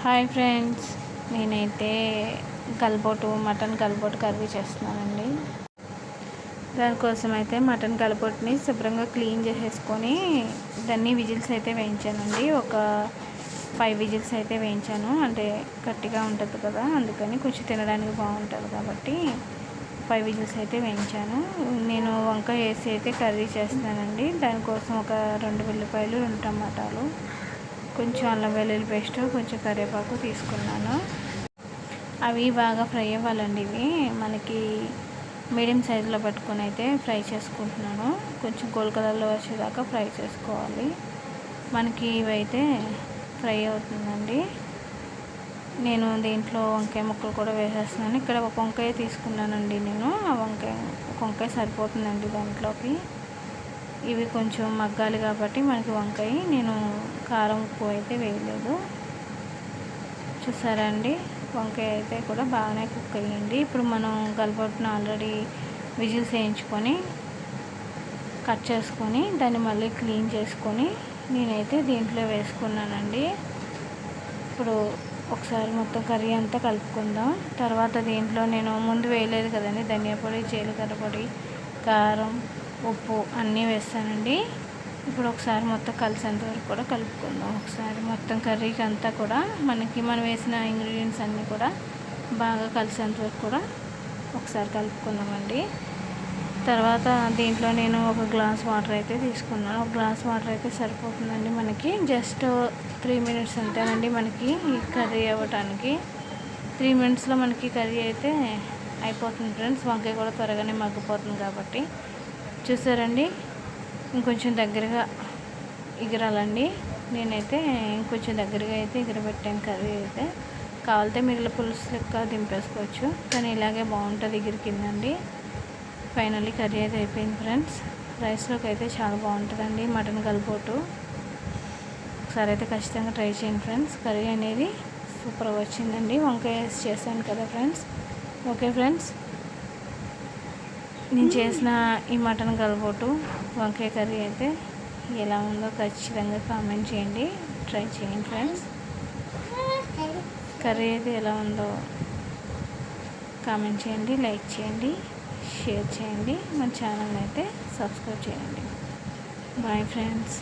Hi friends, నేనైతే mutton గల్బోటు curry చేస్తున్నానండి. దానికోసం అయితే మటన్ గల్బోటుని శుభ్రంగా క్లీన్ చేసేసుకొని దాన్ని విజిల్స్ అయితే వేయించానండి. ఒక 5 విజిల్స్ అయితే వేయించాను. అంటే గట్టిగా ఉంటుంది కదా, అందుకని కొంచెం తినడానికి బాగుంటుంది కాబట్టి 5 విజిల్స్ అయితే వేయించాను. నేను వంకాయ వేసి అయితే కర్రీ చేస్తున్నానండి. దానికోసం ఒక 2 ఉల్లిపాయలు, 2 టమాటాలు, కొంచెం అల్లం వెల్లుల్లి పేస్ట్, కొంచెం కరివేపాకు తీసుకున్నాను. అవి బాగా ఫ్రై అవ్వాలండి. ఇవి మనకి మీడియం సైజులో పెట్టుకొని అయితే ఫ్రై చేసుకుంటున్నాను. కొంచెం గోల్డ్ కలర్లో వచ్చేదాకా ఫ్రై చేసుకోవాలి. మనకి ఇవైతే ఫ్రై అవుతుందండి. నేను దీంట్లో వంకాయ ముక్కలు కూడా వేసేస్తున్నాను. ఇక్కడ ఒక వంకాయ తీసుకున్నానండి. నేను ఒక వంకాయ సరిపోతుందండి దాంట్లోకి. ఇవి కొంచెం మగ్గాలి కాబట్టి మనకి వంకాయ, నేను కారం ఉప్పు అయితే వేయలేదు. చూసారా అండి, వంకాయ అయితే కూడా బాగానే కుక్ అయ్యింది. ఇప్పుడు మనం గల్బోటును ఆల్రెడీ విజిల్స్ వేయించుకొని కట్ చేసుకొని దాన్ని మళ్ళీ క్లీన్ చేసుకొని నేనైతే దీంట్లో వేసుకున్నానండి. ఇప్పుడు ఒకసారి మొత్తం కర్రీ అంతా కలుపుకుందాం. తర్వాత దీంట్లో నేను ముందు వేయలేదు కదండి, ధనియా పొడి, జీలకర్ర పొడి, కారం, ఉప్పు అన్నీ వేస్తానండి. ఇప్పుడు ఒకసారి మొత్తం కలిసేంత వరకు కూడా కలుపుకుందాం. ఒకసారి మొత్తం కర్రీకి అంతా కూడా మనం వేసిన ఇంగ్రీడియంట్స్ అన్నీ కూడా బాగా కలిసేంత వరకు కూడా ఒకసారి కలుపుకుందామండి. తర్వాత దీంట్లో నేను ఒక గ్లాస్ వాటర్ అయితే తీసుకున్నాను. ఒక గ్లాస్ వాటర్ అయితే సరిపోతుందండి. మనకి జస్ట్ 3 మినిట్స్ అంతేనండి మనకి ఈ కర్రీ అవ్వటానికి. 3 మినిట్స్లో మనకి కర్రీ అయితే అయిపోతుంది ఫ్రెండ్స్. వంకాయ కూడా త్వరగానే మగ్గిపోతుంది కాబట్టి. చూసారండి, ఇంకొంచెం దగ్గరగా ఎగరాలండి. నేనైతే ఇంకొంచెం దగ్గరగా అయితే ఎగరబెట్టాను కర్రీ అయితే. కావాలంటే మిగిలిన పులుసు లెక్క దింపేసుకోవచ్చు, కానీ ఇలాగే బాగుంటుంది ఎగిరికిందండి. ఫైనల్లీ కర్రీ అయితే అయిపోయింది ఫ్రెండ్స్. రైస్లోకి అయితే చాలా బాగుంటుందండి మటన్ గల్బోటు. ఒకసారి అయితే ఖచ్చితంగా ట్రై చేయండి ఫ్రెండ్స్. కర్రీ అనేది సూపర్గా వచ్చిందండి. వంకాయ వేసి చేశాను కదా ఫ్రెండ్స్. ఓకే ఫ్రెండ్స్, నేను చేసిన ఈ మటన్ గల్బోటు వంకాయ కర్రీ అయితే ఎలా ఉందో ఖచ్చితంగా కామెంట్ చేయండి. ట్రై చేయండి ఫ్రెండ్స్. కర్రీ అయితే ఎలా ఉందో కామెంట్ చేయండి, లైక్ చేయండి, షేర్ చేయండి. మన ఛానల్ అయితే సబ్స్క్రైబ్ చేయండి. Bye friends.